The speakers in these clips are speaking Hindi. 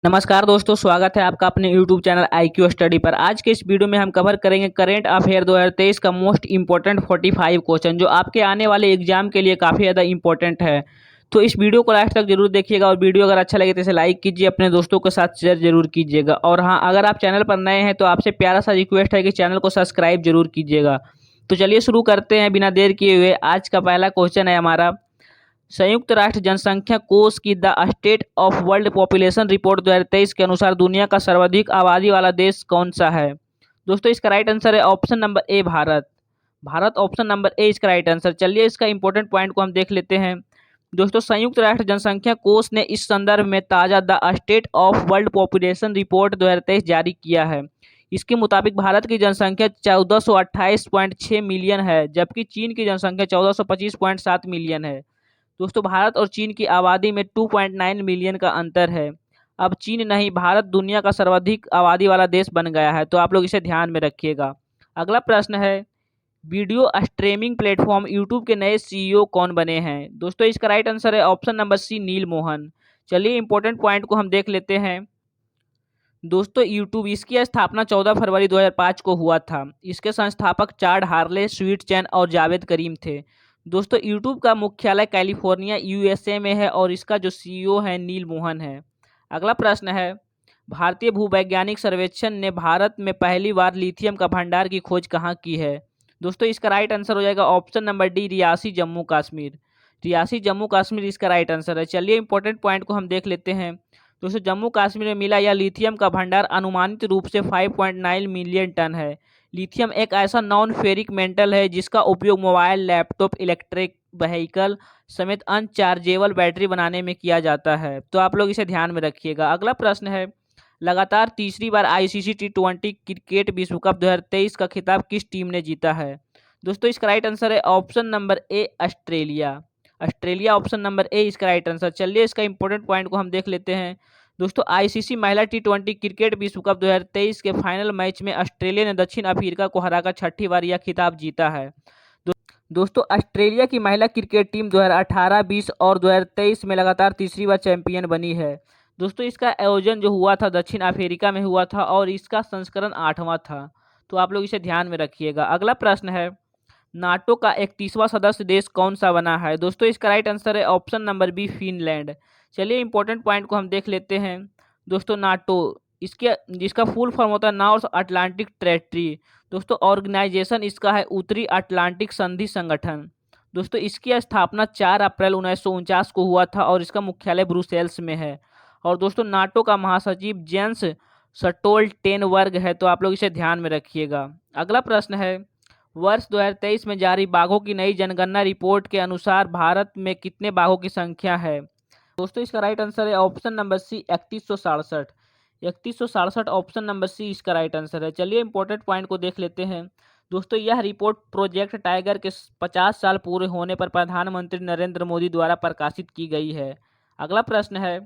नमस्कार दोस्तों, स्वागत है आपका अपने YouTube चैनल IQ स्टडी पर। आज के इस वीडियो में हम कवर करेंगे करेंट अफेयर 2023 का मोस्ट इंपॉर्टेंट 45 क्वेश्चन जो आपके आने वाले एग्जाम के लिए काफ़ी ज़्यादा इंपॉर्टेंट है। तो इस वीडियो को लास्ट तक जरूर देखिएगा और वीडियो अगर अच्छा लगे तो इसे लाइक कीजिए, अपने दोस्तों के साथ शेयर जरूर कीजिएगा। और हाँ, अगर आप चैनल पर नए हैं तो आपसे प्यारा सा रिक्वेस्ट है कि चैनल को सब्सक्राइब जरूर कीजिएगा। तो चलिए शुरू करते हैं बिना देर किए हुए। आज का पहला क्वेश्चन है हमारा, संयुक्त राष्ट्र जनसंख्या कोष की the state of world population report 2023 के अनुसार दुनिया का सर्वाधिक आबादी वाला देश कौन सा है। दोस्तों इसका राइट आंसर है option number A, Bharat. Bharat option number A इसका राइट आंसर। चलिए इसका इंपॉर्टेंट पॉइंट को हम देख लेते हैं। दोस्तों संयुक्त राष्ट्र जनसंख्या कोष ने इस संदर्भ में ताज़ा the state of world population report 2023 जारी किया है। इसके मुताबिक भारत की जनसंख्या 1428.6 मिलियन है, जबकि चीन की जनसंख्या 1425.7 मिलियन है। दोस्तों भारत और चीन की आबादी में 2.9 मिलियन का अंतर है। अब चीन नहीं, भारत दुनिया का सर्वाधिक आबादी वाला देश बन गया है, तो आप लोग इसे ध्यान में रखिएगा। अगला प्रश्न है, वीडियो स्ट्रीमिंग प्लेटफॉर्म यूट्यूब के नए सीईओ कौन बने हैं। दोस्तों इसका राइट आंसर है ऑप्शन नंबर सी, नील मोहन। चलिए इंपॉर्टेंट पॉइंट को हम देख लेते हैं। दोस्तों यूट्यूब, इसकी स्थापना 14 फरवरी 2005 को हुआ था। इसके संस्थापक चार्ड हार्ले, स्वीट चैन और जावेद करीम थे। दोस्तों यूट्यूब का मुख्यालय कैलिफोर्निया यूएसए में है और इसका जो सीईओ है नील मोहन है। अगला प्रश्न है, भारतीय भूवैज्ञानिक सर्वेक्षण ने भारत में पहली बार लिथियम का भंडार की खोज कहाँ की है। दोस्तों इसका राइट आंसर हो जाएगा option number D, Reasi Jammu Kashmir. Reasi Jammu Kashmir इसका राइट आंसर है। चलिए इंपॉर्टेंट पॉइंट को हम देख लेते हैं। दोस्तों जम्मू कश्मीर में मिला यह लिथियम का भंडार अनुमानित रूप से 5.9 मिलियन टन है। लिथियम एक ऐसा नॉन फेरिक मेटल है जिसका उपयोग मोबाइल, लैपटॉप, इलेक्ट्रिक व्हीकल समेत अनचार्जेबल बैटरी बनाने में किया जाता है, तो आप लोग इसे ध्यान में रखिएगा। अगला प्रश्न है, लगातार तीसरी बार आईसीसी T20 क्रिकेट विश्व कप 2023 का खिताब किस टीम ने जीता है। दोस्तों इसका राइट आंसर है option number A, Australia. Australia option number A इसका राइट आंसर। चलिए इसका इंपॉर्टेंट पॉइंट को हम देख लेते हैं। दोस्तों आईसीसी महिला T20 क्रिकेट विश्व कप 2023 के फाइनल मैच में ऑस्ट्रेलिया ने दक्षिण अफ्रीका को हराकर छठी बार यह खिताब जीता है। दोस्तों ऑस्ट्रेलिया की महिला क्रिकेट टीम 2018, 20 और 2023 में लगातार तीसरी बार चैंपियन बनी है। दोस्तों इसका आयोजन जो हुआ था दक्षिण अफ्रीका में हुआ था और इसका संस्करण 8वां था, तो आप लोग इसे ध्यान में रखिएगा। अगला प्रश्न है, नाटो का 31वां सदस्य देश कौन सा बना है। दोस्तों इसका राइट आंसर है ऑप्शन नंबर बी, फिनलैंड। चलिए इंपॉर्टेंट पॉइंट को हम देख लेते हैं। दोस्तों नाटो, इसके जिसका फुल फॉर्म होता है नॉर्थ अटलांटिक ट्रेटरी। दोस्तों ऑर्गेनाइजेशन इसका है उत्तरी अटलांटिक संधि संगठन। दोस्तों इसकी स्थापना 4 अप्रैल 1949 को हुआ था और इसका मुख्यालय ब्रुसेल्स में है। और दोस्तों नाटो का महासचिव जेंस स्टोल्टेनबर्ग है, तो आप लोग इसे ध्यान में रखिएगा। अगला प्रश्न है, वर्ष 2023 में जारी बाघों की नई जनगणना रिपोर्ट के अनुसार भारत में कितने बाघों की संख्या है। दोस्तों इसका राइट आंसर है option number C, 3167। 3167 option number C इसका राइट आंसर है। चलिए इंपॉर्टेंट पॉइंट को देख लेते हैं। दोस्तों यह रिपोर्ट प्रोजेक्ट टाइगर के 50 साल पूरे होने पर प्रधानमंत्री नरेंद्र मोदी द्वारा प्रकाशित की गई है। अगला प्रश्न है,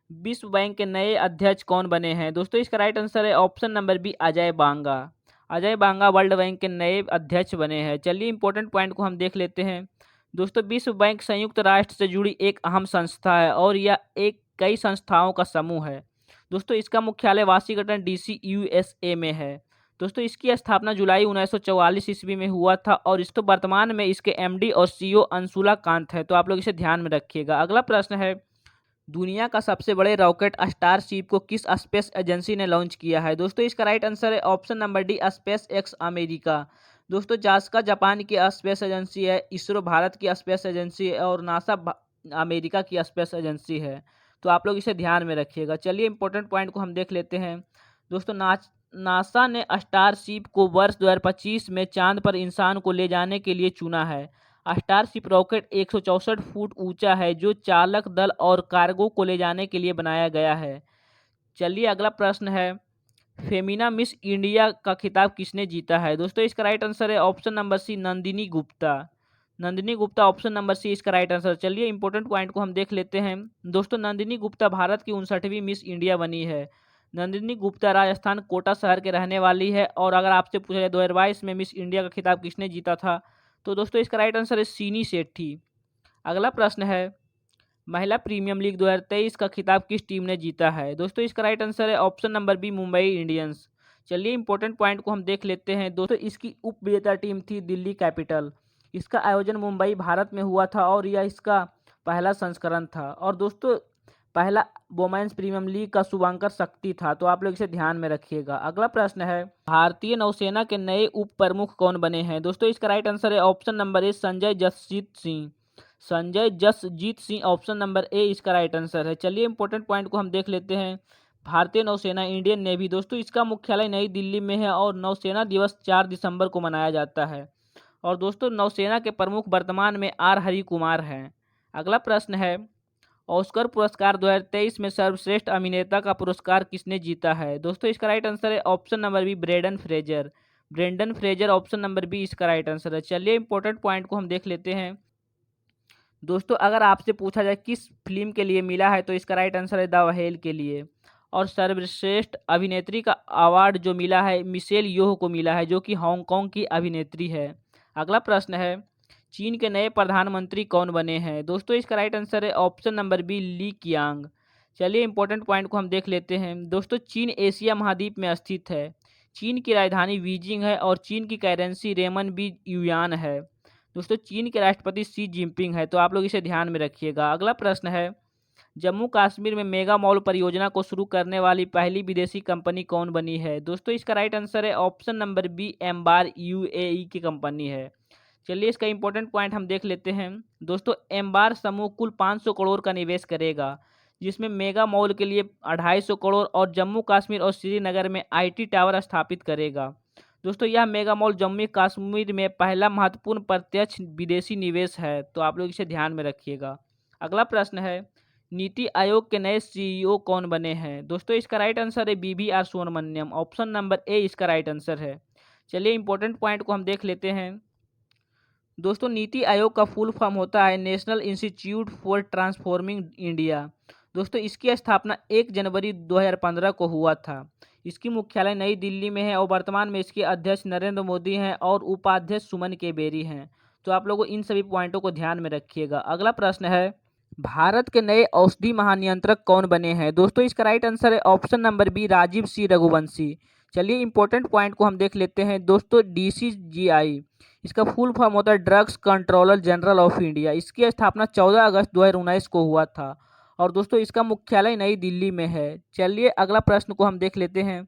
विश्व बैंक के नए अध्यक्ष कौन बने हैं। दोस्तों इसका राइट आंसर है option number B, Ajay Banga. Ajay Banga world bank के नए अध्यक्ष बने हैं। चलिए इंपॉर्टेंट पॉइंट को हम देख लेते हैं। दोस्तों विश्व बैंक संयुक्त राष्ट्र से जुड़ी एक अहम संस्था है और यह एक कई संस्थाओं का समूह है। दोस्तों इसका मुख्यालय वाशिंगटन डीसी यूएसए में है। दोस्तों इसकी स्थापना जुलाई 1944 ईस्वी में हुआ था और इसको वर्तमान में इसके एमडी और सीईओ अंशुला कांत है, तो आप लोग इसे ध्यान में रखिएगा। अगला प्रश्न है, दुनिया का सबसे बड़े रॉकेट स्टारशिप को किस स्पेस एजेंसी ने लॉन्च किया है। दोस्तों इसका राइट आंसर है option number D, space x America. दोस्तों जास्का जापान की स्पेस एजेंसी है, इसरो भारत की स्पेस एजेंसी है और नासा अमेरिका की स्पेस एजेंसी है, तो आप लोग इसे ध्यान में रखिएगा। चलिए इंपॉर्टेंट पॉइंट को हम देख लेते हैं। दोस्तों नासा ने स्टारशिप को वर्ष 2025 में चांद पर इंसान को ले जाने के लिए चुना है। स्टारशिप रॉकेट 164 फुट ऊंचा है जो चालक दल और कार्गो को ले जाने के लिए बनाया गया है। चलिए अगला प्रश्न है, फेमिना मिस इंडिया का खिताब किसने जीता है। दोस्तों इसका राइट आंसर है option number C, Nandini Gupta. Nandini Gupta option number C इसका राइट आंसर। चलिए इंपॉर्टेंट पॉइंट को हम देख लेते हैं। दोस्तों नंदिनी गुप्ता भारत की 59वीं मिस इंडिया बनी है। नंदिनी गुप्ता राजस्थान कोटा शहर के रहने वाली है और अगर आपसे पूछा जाए 2022 में मिस इंडिया का खिताब किसने जीता था, तो दोस्तों इसका राइट आंसर है सीनी सेठी। अगला प्रश्न है, महिला प्रीमियम लीग 2023 का खिताब किस टीम ने जीता है? दोस्तों इसका राइट आंसर है option number B, Mumbai Indians. चलिए इंपॉर्टेंट पॉइंट को हम देख लेते हैं। दोस्तों इसकी उप विजेता टीम थी दिल्ली कैपिटल। इसका आयोजन मुंबई भारत में हुआ था और यह इसका पहला संस्करण था। और दोस्तों पहला वोमेन्स प्रीमियम लीग का शुभांकर शक्ति था, तो आप लोग इसे ध्यान में रखिएगा। अगला प्रश्न है, भारतीय नौसेना के नए उप प्रमुख कौन बने हैं? दोस्तों इसका राइट आंसर है option number A, Sanjay Jasjit Singh. Sanjay Jasjit Singh option number A इसका राइट आंसर है। चलिए इंपॉर्टेंट पॉइंट को हम देख लेते हैं। भारतीय नौसेना इंडियन नेवी, दोस्तों इसका मुख्यालय नई दिल्ली में है और नौसेना दिवस 4 दिसंबर को मनाया जाता है। और दोस्तों नौसेना के प्रमुख वर्तमान में आर हरि कुमार हैं। अगला प्रश्न है, ऑस्कर पुरस्कार 2023 में सर्वश्रेष्ठ अभिनेता का पुरस्कार किसने जीता है? दोस्तों इसका राइट आंसर है option number B, Brendan Fraser. Brendan Fraser option number B इसका राइट आंसर है। चलिए इंपॉर्टेंट पॉइंट को हम देख लेते हैं। दोस्तों अगर आपसे पूछा जाए किस फिल्म के लिए मिला है, तो इसका राइट आंसर है द व्हेल के लिए। और सर्वश्रेष्ठ अभिनेत्री का अवार्ड जो मिला है मिशेल योह को मिला है, जो कि हांगकांग की अभिनेत्री है। अगला प्रश्न है, चीन के नए प्रधानमंत्री कौन बने हैं? दोस्तों इसका राइट आंसर है ऑप्शन नंबर बी, ली कियांग। चलिए इंपॉर्टेंट पॉइंट को हम देख लेते हैं। दोस्तों चीन एशिया महाद्वीप में स्थित है। चीन की राजधानी बीजिंग है और चीन की करेंसी रेमन बी युआन है। दोस्तों चीन के राष्ट्रपति शी जिनपिंग है, तो आप लोग इसे ध्यान में रखिएगा। अगला प्रश्न है, जम्मू कश्मीर में मेगा मॉल परियोजना को शुरू करने वाली पहली विदेशी कंपनी कौन बनी है? दोस्तों इसका राइट आंसर है ऑप्शन नंबर बी, एम्बार यूएई की कंपनी है। चलिए इसका इंपॉर्टेंट पॉइंट हम देख लेते हैं। दोस्तों एम्बार समूह कुल 500 करोड़ का निवेश करेगा, जिसमें मेगा मॉल के लिए 250 करोड़ और जम्मू कश्मीर और श्रीनगर में आईटी टावर स्थापित करेगा। दोस्तों यह मेगा मॉल जम्मू कश्मीर में पहला महत्वपूर्ण प्रत्यक्ष विदेशी निवेश है, तो आप लोग इसे ध्यान में रखिएगा। अगला प्रश्न है, नीति आयोग के नए सीईओ कौन बने हैं? दोस्तों इसका राइट आंसर है BVR Subramanyam. Option number A इसका राइट आंसर है। चलिए इंपॉर्टेंट पॉइंट को हम देख लेते हैं। दोस्तों नीति आयोग का फुल फॉर्म होता है national institute for transforming India. दोस्तों इसकी स्थापना 1 जनवरी 2015 को हुआ था। इसकी मुख्यालय नई दिल्ली में है और वर्तमान में इसके अध्यक्ष नरेंद्र मोदी हैं और उपाध्यक्ष सुमन के बेरी हैं। तो आप लोगों इन सभी पॉइंटों को ध्यान में रखिएगा। अगला प्रश्न है, भारत के नए औषधि महानियंत्रक कौन बने हैं? दोस्तों इसका राइट आंसर है ऑप्शन नंबर बी, राजीव सी रघुवंशी। चलिए इंपॉर्टेंट पॉइंट को हम देख लेते हैं। दोस्तों DCGI इसका फुल फॉर्म होता है drugs controller general of India. इसकी स्थापना 14 अगस्त 2019 को हुआ था और दोस्तों इसका मुख्यालय नई दिल्ली में है। चलिए अगला प्रश्न को हम देख लेते हैं।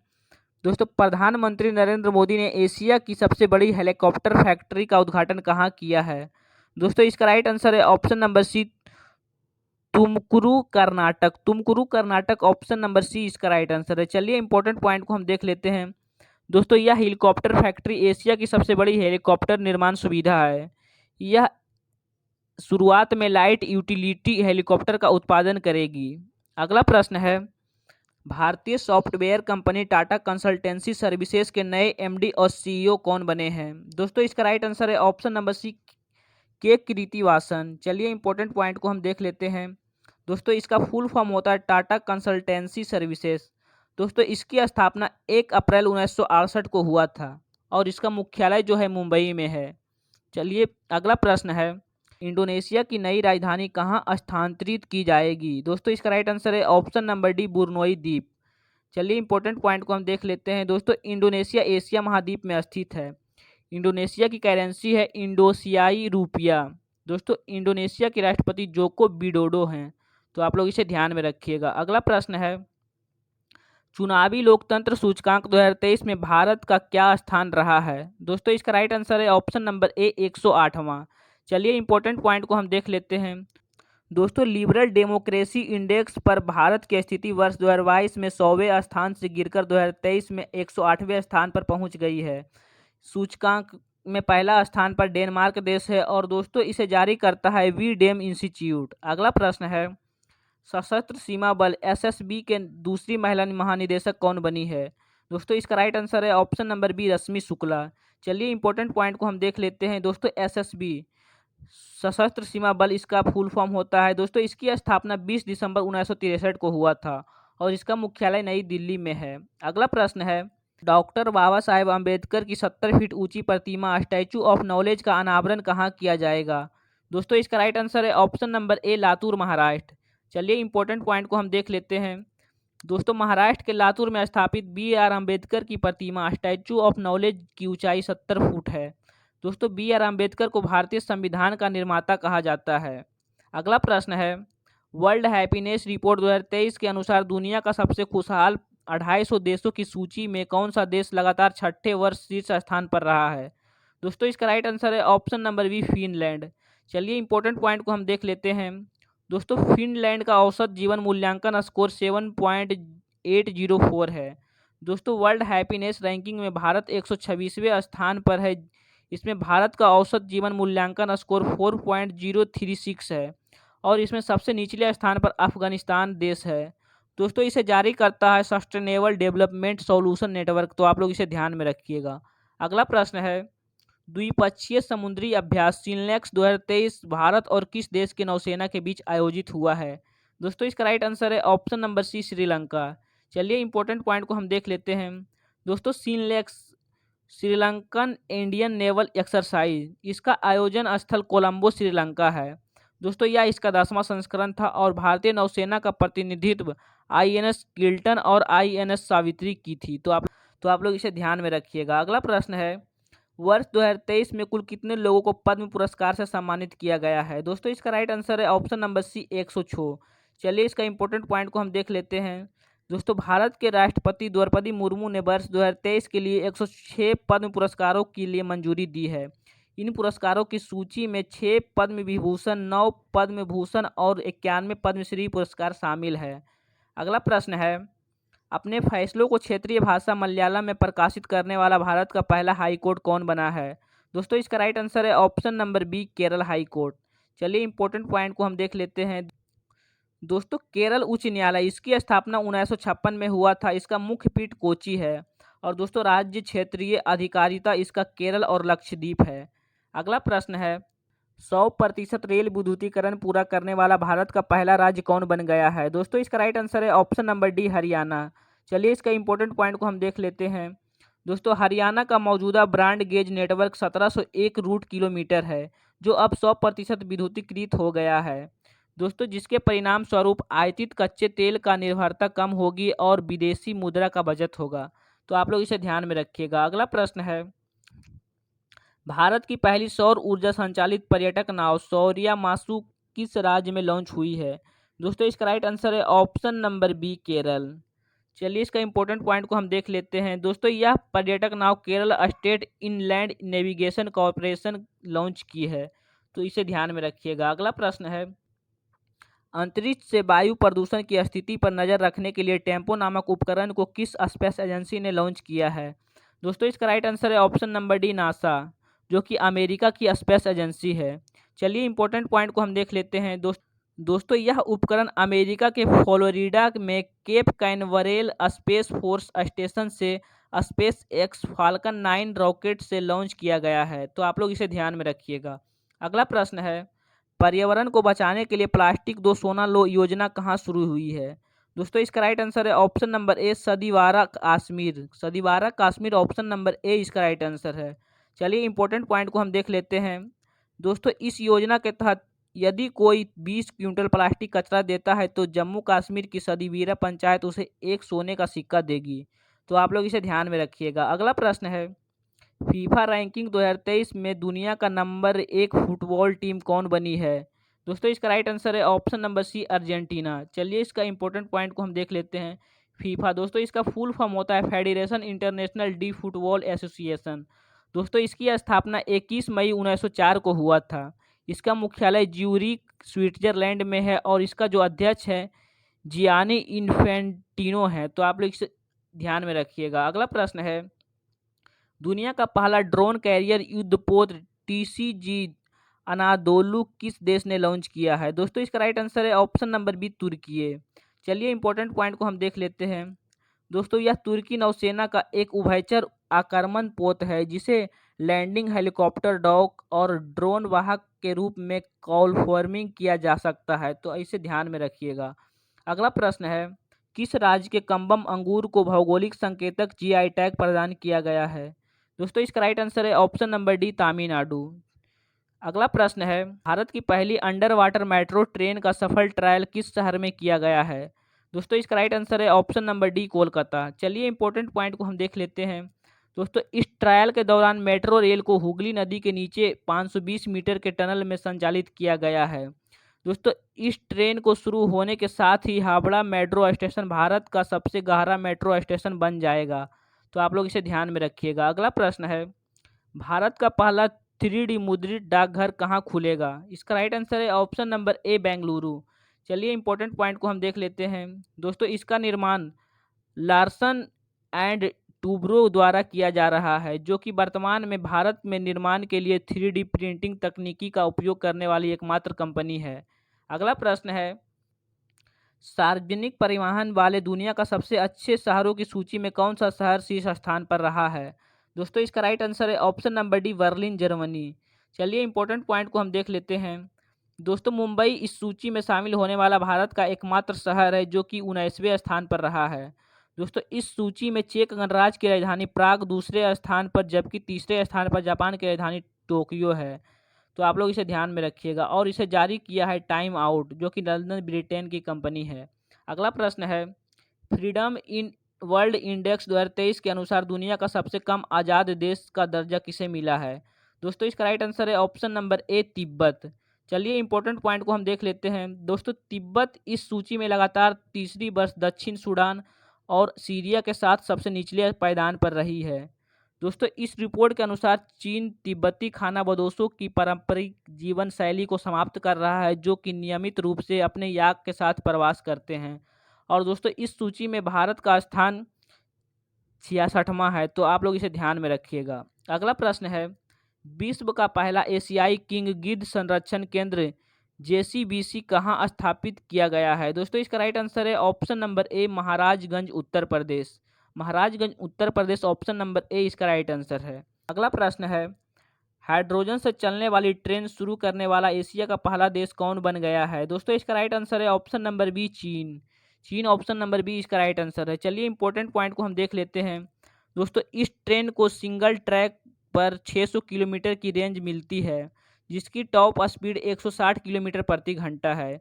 दोस्तों प्रधानमंत्री नरेंद्र मोदी ने एशिया की सबसे बड़ी हेलीकॉप्टर फैक्ट्री का उद्घाटन कहाँ किया है? दोस्तों इसका राइट आंसर है option number C, Tumakuru Karnataka. Tumakuru Karnataka option number C इसका राइट आंसर है। चलिए इंपॉर्टेंट पॉइंट को हम देख लेते हैं। दोस्तों यह हेलीकॉप्टर फैक्ट्री एशिया की सबसे बड़ी हेलीकॉप्टर निर्माण सुविधा है। यह शुरुआत में लाइट यूटिलिटी हेलीकॉप्टर का उत्पादन करेगी। अगला प्रश्न है, भारतीय software company Tata consultancy services के नए MD और CEO कौन बने हैं? दोस्तों इसका राइट आंसर है ऑप्शन नंबर सी, के कृतिवासन। चलिए इंपॉर्टेंट पॉइंट को हम देख लेते हैं। दोस्तों इसका फुल फॉर्म होता है टाटा कंसल्टेंसी सर्विसेज। दोस्तों इसकी स्थापना 1 अप्रैल 1968 को हुआ था और इसका मुख्यालय जो है मुंबई में है। चलिए अगला प्रश्न है, इंडोनेशिया की नई राजधानी कहाँ स्थानांतरित की जाएगी? दोस्तों इसका राइट आंसर है ऑप्शन नंबर डी, बुरनोई द्वीप। चलिए इंपॉर्टेंट पॉइंट को हम देख लेते हैं। दोस्तों इंडोनेशिया एशिया महाद्वीप में स्थित है। इंडोनेशिया की करेंसी है इंडोसियाई रुपया। दोस्तों इंडोनेशिया के राष्ट्रपति जोको विडोडो हैं, तो आप लोग इसे ध्यान में रखिएगा। अगला प्रश्न है, चुनावी लोकतंत्र सूचकांक 2023 में भारत का क्या स्थान रहा है? दोस्तों इसका राइट आंसर है ऑप्शन नंबर ए, 108वां। चलिए इंपॉर्टेंट पॉइंट को हम देख लेते हैं। दोस्तों लिबरल डेमोक्रेसी इंडेक्स पर भारत की स्थिति वर्ष 2022 में 100वें स्थान से गिरकर 2023 में 108वें स्थान पर पहुंच गई है। सूचकांक में पहला स्थान पर डेनमार्क देश है और दोस्तों इसे जारी करता है वी डेम इंस्टीट्यूट। अगला प्रश्न है, सशस्त्र सीमा बल SSB के दूसरी महिला महानिदेशक कौन बनी है? दोस्तों इसका राइट आंसर है ऑप्शन नंबर बी, रश्मि शुक्ला। चलिए इंपॉर्टेंट पॉइंट को हम देख लेते हैं। दोस्तों SSB सशस्त्र सीमा बल इसका फुल फॉर्म होता है। दोस्तों इसकी स्थापना 20 दिसंबर 1963 को हुआ था और इसका मुख्यालय नई दिल्ली में है। अगला प्रश्न है, डॉक्टर बाबा साहेब अम्बेडकर की 70 फीट ऊंची प्रतिमा स्टैचू ऑफ नॉलेज का अनावरण कहाँ किया जाएगा? दोस्तों इसका राइट आंसर है ऑप्शन नंबर ए लातूर महाराष्ट्र। चलिए इंपॉर्टेंट पॉइंट को हम देख लेते हैं। दोस्तों महाराष्ट्र के लातूर में स्थापित बी आर अम्बेडकर की प्रतिमा स्टैचू ऑफ नॉलेज की ऊंचाई 70 फुट है। दोस्तों बी आर अम्बेडकर को भारतीय संविधान का निर्माता कहा जाता है। अगला प्रश्न है, वर्ल्ड हैप्पीनेस रिपोर्ट 2023 के अनुसार दुनिया का सबसे खुशहाल 250 देशों की सूची में कौन सा देश लगातार छठे वर्ष शीर्ष स्थान पर रहा है। दोस्तों इसका राइट आंसर है ऑप्शन नंबर बी फिनलैंड। चलिए इंपॉर्टेंट पॉइंट को हम देख लेते हैं। दोस्तों फिनलैंड का औसत जीवन मूल्यांकन स्कोर 7.804 है। दोस्तों वर्ल्ड हैप्पीनेस रैंकिंग में भारत 126वें स्थान पर है। इसमें भारत का औसत जीवन मूल्यांकन स्कोर 4.036 है और इसमें सबसे निचले स्थान पर अफगानिस्तान देश है। दोस्तों इसे जारी करता है सस्टेनेबल डेवलपमेंट सॉल्यूशन नेटवर्क, तो आप लोग इसे ध्यान में रखिएगा। अगला प्रश्न है, द्विपक्षीय समुद्री अभ्यास सीनलेक्स 2023 भारत और किस देश के नौसेना के बीच आयोजित हुआ है। दोस्तों इसका राइट आंसर है ऑप्शन नंबर सी श्रीलंका। चलिए इंपॉर्टेंट पॉइंट को हम देख लेते हैं। दोस्तों सीनलेक्स श्रीलंकन इंडियन नेवल एक्सरसाइज, इसका आयोजन स्थल कोलंबो श्रीलंका है। दोस्तों यह इसका 10वां संस्करण था और भारतीय नौसेना का प्रतिनिधित्व INS किल्टन और INS सावित्री की थी। तो आप लोग इसे ध्यान में रखिएगा। अगला प्रश्न है, वर्ष 2023 में कुल कितने लोगों को पद्म पुरस्कार से सम्मानित किया गया है। दोस्तों इसका राइट आंसर है ऑप्शन नंबर सी 106। चलिए इसका इंपॉर्टेंट पॉइंट को हम देख लेते हैं। दोस्तों भारत के राष्ट्रपति द्रौपदी मुर्मू ने वर्ष 2023 के लिए 106 पद्म पुरस्कारों के लिए मंजूरी दी है। इन पुरस्कारों की सूची में 6 पद्म विभूषण, 9 पद्म भूषण और 91 पद्मश्री पुरस्कार शामिल है। अगला प्रश्न है, अपने फैसलों को क्षेत्रीय भाषा मलयालम में प्रकाशित करने वाला भारत का पहला हाई कोर्ट कौन बना है। दोस्तों इसका राइट आंसर है option number B Kerala high court. चलिए इंपॉर्टेंट पॉइंट को हम देख लेते हैं। दोस्तों केरल उच्च न्यायालय, इसकी स्थापना 1956 में हुआ था। इसका मुख्य पीठ कोची है और दोस्तों राज्य क्षेत्रीय अधिकारिता इसका केरल और लक्षद्वीप है। अगला प्रश्न है, 100% रेल विद्युतीकरण पूरा करने वाला भारत का पहला राज्य कौन बन गया है। दोस्तों इसका राइट आंसर है ऑप्शन नंबर डी हरियाणा। चलिए इसका इंपॉर्टेंट पॉइंट को हम देख लेते हैं। दोस्तों हरियाणा का मौजूदा broad gauge network 1701 route kilometre है, जो अब 100% विद्युतीकृत हो गया है। दोस्तों जिसके परिणाम स्वरूप आयातित कच्चे तेल का निर्भरता कम होगी और विदेशी मुद्रा का बचत होगा। तो आप लोग इसे ध्यान में रखिएगा। अगला प्रश्न है, भारत की पहली सौर ऊर्जा संचालित पर्यटक नाव सौर्या मासु किस राज्य में लॉन्च हुई है। दोस्तों इसका राइट आंसर है ऑप्शन नंबर बी केरल। चलिए इसका इंपॉर्टेंट पॉइंट को हम देख लेते हैं। दोस्तों यह पर्यटक नाव Kerala state inland navigation corporation launch की है, तो इसे ध्यान में रखिएगा। अगला प्रश्न है, अंतरिक्ष से वायु प्रदूषण की स्थिति पर नजर रखने के लिए टेम्पो नामक उपकरण को किस स्पेस एजेंसी ने लॉन्च किया है। दोस्तों इसका राइट आंसर है ऑप्शन नंबर डी नासा, जो कि अमेरिका की स्पेस एजेंसी है। चलिए इंपॉर्टेंट पॉइंट को हम देख लेते हैं। दोस्तों यह उपकरण अमेरिका के फ्लोरिडा में केप कैनवरेल स्पेस फोर्स स्टेशन से स्पेस एक्स फाल्कन 9 रॉकेट से लॉन्च किया गया है। तो आप लोग इसे ध्यान में रखिएगा। अगला प्रश्न है, पर्यावरण को बचाने के लिए प्लास्टिक दो सोना लो योजना कहाँ शुरू हुई है। दोस्तों इसका राइट आंसर है option number A Sadiwara Kashmir. Sadiwara Kashmir option number A इसका राइट आंसर है। चलिए इंपॉर्टेंट पॉइंट को हम देख लेते हैं। दोस्तों इस योजना के तहत यदि कोई 20 क्विंटल प्लास्टिक कचरा देता है तो जम्मू कश्मीर की सदीवीरा पंचायत उसे एक सोने का सिक्का देगी। तो आप लोग इसे ध्यान में रखिएगा। अगला प्रश्न है, फीफा रैंकिंग 2023 में दुनिया का नंबर 1 फुटबॉल टीम कौन बनी है। दोस्तों इसका राइट आंसर है ऑप्शन नंबर सी अर्जेंटीना। चलिए इसका इंपॉर्टेंट पॉइंट को हम देख लेते हैं। फीफा दोस्तों इसका फुल फॉर्म होता है federation international D football association. दोस्तों इसकी स्थापना 21 मई 1904 को हुआ था। इसका मुख्यालय ज्यूरिख स्विट्जरलैंड में है और इसका जो अध्यक्ष है जियानी इन्फेंटिनो है। तो आप लोग इसे ध्यान में रखिएगा। अगला प्रश्न है, दुनिया का पहला ड्रोन कैरियर युद्धपोत TCG अनादोलु किस देश ने लॉन्च किया है। दोस्तों इसका राइट आंसर है ऑप्शन नंबर बी तुर्की। चलिए इंपॉर्टेंट पॉइंट को हम देख लेते हैं। दोस्तों यह तुर्की नौसेना का एक उभयचर आक्रमण पोत है जिसे लैंडिंग हेलीकॉप्टर डॉक और ड्रोन वाहक के रूप में कॉलफॉर्मिंग किया जा सकता है। तो इसे ध्यान में रखिएगा। अगला प्रश्न है, किस राज्य के कम्बम अंगूर को भौगोलिक संकेतक GI टैग प्रदान किया गया है। दोस्तों इसका राइट आंसर है ऑप्शन नंबर डी तमिलनाडु। अगला प्रश्न है, भारत की पहली अंडर वाटर मेट्रो ट्रेन का सफल ट्रायल किस शहर में किया गया है? दोस्तों इसका राइट आंसर है ऑप्शन नंबर डी, कोलकाता। चलिए इंपॉर्टेंट पॉइंट को हम देख लेते हैं। दोस्तों इस ट्रायल के दौरान मेट्रो रेल को हुगली नदी के नीचे 520 मीटर के टनल में संचालित किया गया है। दोस्तों इस ट्रेन को शुरू होने के साथ ही हावड़ा मेट्रो स्टेशन भारत का सबसे गहरा मेट्रो स्टेशन बन जाएगा। तो आप लोग इसे ध्यान में रखिएगा। अगला प्रश्न है, भारत का पहला 3D मुद्रित डाकघर कहाँ खुलेगा? इसका राइट आंसर है ऑप्शन नंबर ए, बेंगलुरु। चलिए इंपॉर्टेंट पॉइंट को हम देख लेते हैं। दोस्तों इसका निर्माण लार्सन एंड टूब्रो द्वारा किया जा रहा है, जो कि वर्तमान में भारत में निर्माण के लिए 3D प्रिंटिंग तकनीकी का उपयोग करने वाली एकमात्र कंपनी है। अगला प्रश्न है, सार्वजनिक परिवहन वाले दुनिया का सबसे अच्छे शहरों की सूची में कौन सा शहर शीर्ष स्थान पर रहा है? दोस्तों इसका राइट आंसर है option number D, Berlin, Germany. चलिए इंपॉर्टेंट पॉइंट को हम देख लेते हैं। दोस्तों मुंबई इस सूची में शामिल होने वाला भारत का एकमात्र शहर है जो कि 19वें स्थान पर रहा है। दोस्तों इस सूची में चेक गणराज्य की राजधानी प्राग दूसरे स्थान पर, जबकि तीसरे स्थान पर जापान की राजधानी टोक्यो है। तो आप लोग इसे ध्यान में रखिएगा। और इसे जारी किया है टाइम आउट, जो कि लंदन ब्रिटेन की कंपनी है। अगला प्रश्न है, फ्रीडम इन वर्ल्ड इंडेक्स 2023 के अनुसार दुनिया का सबसे कम आज़ाद देश का दर्जा किसे मिला है? दोस्तों इसका राइट आंसर है ऑप्शन नंबर ए, तिब्बत। चलिए इंपॉर्टेंट पॉइंट को हम देख लेते हैं। दोस्तों तिब्बत इस सूची में लगातार तीसरी वर्ष दक्षिण सूडान और सीरिया के साथ सबसे निचले पायदान पर रही है। दोस्तों इस रिपोर्ट के अनुसार चीन तिब्बती खानाबदोशों की पारंपरिक जीवन शैली को समाप्त कर रहा है, जो कि नियमित रूप से अपने याक के साथ प्रवास करते हैं। और दोस्तों इस सूची में भारत का स्थान 66वां है। तो आप लोग इसे ध्यान में रखिएगा। अगला प्रश्न है, विश्व का पहला एशियाई किंग गिद्ध संरक्षण केंद्र JCBC कहाँ स्थापित किया गया है? दोस्तों इसका राइट आंसर है option number A, Maharajganj, Uttar Pradesh. Maharajganj, Uttar Pradesh, option number A इसका राइट आंसर है। अगला प्रश्न है, हाइड्रोजन से चलने वाली ट्रेन शुरू करने वाला एशिया का पहला देश कौन बन गया है? दोस्तों इसका राइट आंसर है ऑप्शन नंबर बी, चीन। चीन, ऑप्शन नंबर बी इसका राइट आंसर है। चलिए इंपॉर्टेंट पॉइंट को हम देख लेते हैं। दोस्तों इस ट्रेन को सिंगल ट्रैक पर 600 किलोमीटर की रेंज मिलती है, जिसकी टॉप स्पीड 160 किलोमीटर प्रति घंटा है।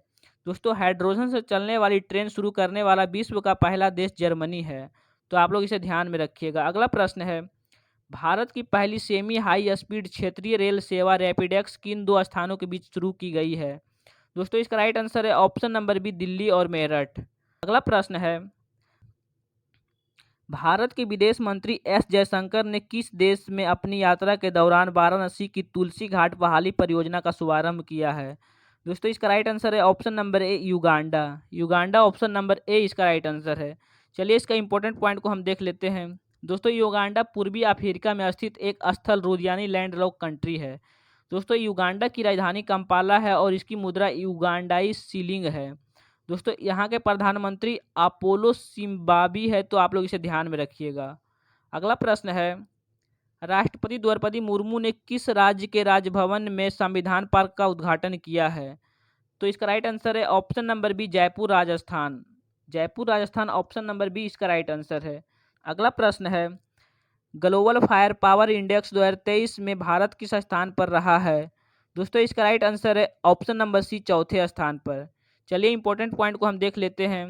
दोस्तों हाइड्रोजन से चलने वाली ट्रेन शुरू करने वाला विश्व का पहला देश जर्मनी है। तो आप लोग इसे ध्यान में रखिएगा। अगला प्रश्न है, भारत की पहली सेमी हाई स्पीड क्षेत्रीय रेल सेवा रैपिडेक्स किन दो स्थानों के बीच शुरू की गई है? दोस्तों इसका राइट आंसर है ऑप्शन नंबर बी, दिल्ली और मेरठ। अगला प्रश्न है, भारत के विदेश मंत्री एस जयशंकर ने किस देश में अपनी यात्रा के दौरान वाराणसी की तुलसी घाट बहाली परियोजना का शुभारंभ किया है? दोस्तों इसका राइट आंसर है option number A, Uganda. Uganda, option number A इसका राइट आंसर है। चलिए इसका इंपॉर्टेंट पॉइंट को हम देख लेते हैं। दोस्तों युगांडा पूर्वी अफ्रीका में स्थित एक स्थल रोड यानी लैंडलॉक कंट्री है। दोस्तों युगांडा की राजधानी कंपाला है और इसकी मुद्रा युगांडाई शिलिंग है। दोस्तों यहाँ के प्रधानमंत्री अपोलो सिम्बाबी है। तो आप लोग इसे ध्यान में रखिएगा। अगला प्रश्न है, राष्ट्रपति द्रौपदी मुर्मू ने किस राज्य के राजभवन में संविधान पार्क का उद्घाटन किया है? तो इसका राइट आंसर है option number B, Jaipur, Rajasthan. Jaipur, Rajasthan, option number B इसका राइट आंसर है। अगला प्रश्न है, ग्लोबल फायर पावर इंडेक्स 2023 में भारत किस स्थान पर रहा है? दोस्तों इसका राइट आंसर है ऑप्शन नंबर सी, चौथे स्थान पर। चलिए इंपॉर्टेंट पॉइंट को हम देख लेते हैं।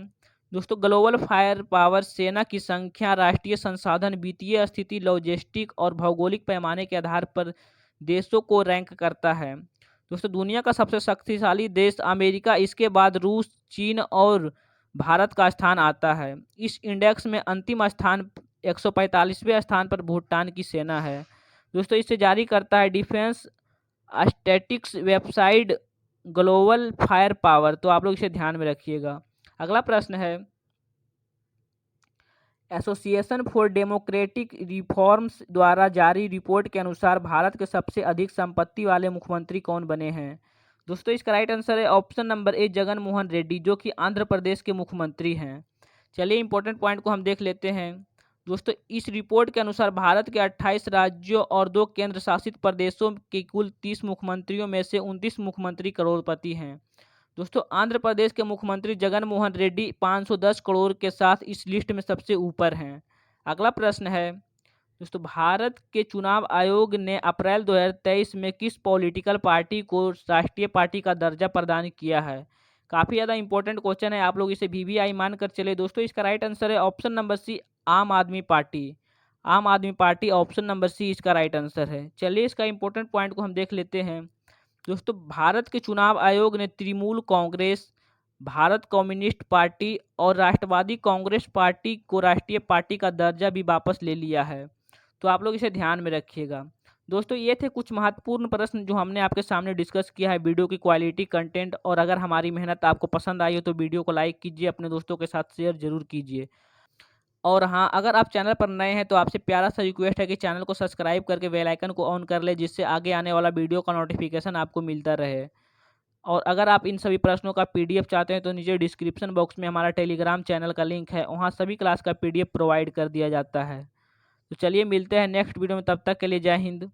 दोस्तों ग्लोबल फायर पावर सेना की संख्या राष्ट्रीय संसाधन, वित्तीय स्थिति, लॉजिस्टिक और भौगोलिक पैमाने के आधार पर देशों को रैंक करता है। दोस्तों दुनिया का सबसे शक्तिशाली देश अमेरिका, इसके बाद रूस, चीन और भारत का स्थान आता है। इस इंडेक्स में अंतिम स्थान 145वें स्थान पर भूटान की सेना है। दोस्तों इसे जारी करता है defence statics website global fire power. तो आप लोग इसे ध्यान में रखिएगा। अगला प्रश्न है, एसोसिएशन फॉर डेमोक्रेटिक रिफॉर्म्स द्वारा जारी रिपोर्ट के अनुसार भारत के सबसे अधिक संपत्ति वाले मुख्यमंत्री कौन बने हैं? दोस्तों इसका राइट आंसर है ऑप्शन नंबर ए, जगन मोहन रेड्डी, जो कि आंध्र प्रदेश के मुख्यमंत्री हैं। चलिए इंपॉर्टेंट पॉइंट को हम देख लेते हैं। दोस्तों इस रिपोर्ट के अनुसार भारत के 28 राज्यों और 2 केंद्र शासित प्रदेशों के कुल 30 मुख्यमंत्रियों में से 29 मुख्यमंत्री करोड़पति हैं। दोस्तों आंध्र प्रदेश के मुख्यमंत्री जगन मोहन रेड्डी 510 करोड़ के साथ इस लिस्ट में सबसे ऊपर हैं। अगला प्रश्न है, दोस्तों भारत के चुनाव आयोग ने अप्रैल 2023 में किस पॉलिटिकल पार्टी को राष्ट्रीय पार्टी का दर्जा प्रदान किया है? काफ़ी ज़्यादा इंपॉर्टेंट क्वेश्चन है, आप लोग इसे वीवीआई मान कर चले। दोस्तों इसका राइट आंसर है ऑप्शन नंबर सी, आम आदमी पार्टी। आम आदमी पार्टी, ऑप्शन नंबर सी इसका राइट आंसर है। चलिए इसका इंपॉर्टेंट पॉइंट को हम देख लेते हैं। दोस्तों भारत के चुनाव आयोग ने तृणमूल कांग्रेस, भारत कम्युनिस्ट पार्टी और राष्ट्रवादी कांग्रेस पार्टी को राष्ट्रीय पार्टी का दर्जा भी वापस ले लिया है, तो आप लोग इसे ध्यान में रखिएगा। दोस्तों ये थे कुछ महत्वपूर्ण प्रश्न जो हमने आपके सामने डिस्कस किया है। वीडियो की क्वालिटी, कंटेंट और अगर हमारी मेहनत आपको पसंद आई हो तो वीडियो को लाइक कीजिए, अपने दोस्तों के साथ शेयर जरूर कीजिए। और हाँ, अगर आप चैनल पर नए हैं तो आपसे प्यारा सा रिक्वेस्ट है कि चैनल को सब्सक्राइब करके बेल आइकन को ऑन कर ले, जिससे आगे आने वाला वीडियो का नोटिफिकेशन आपको मिलता रहे। और अगर आप इन सभी प्रश्नों का पीडीएफ चाहते हैं तो नीचे डिस्क्रिप्शन बॉक्स में हमारा टेलीग्राम चैनल का लिंक है, वहाँ सभी क्लास का पीडीएफ प्रोवाइड कर दिया जाता है। तो चलिए मिलते हैं नेक्स्ट वीडियो में, तब तक के लिए जय हिंद।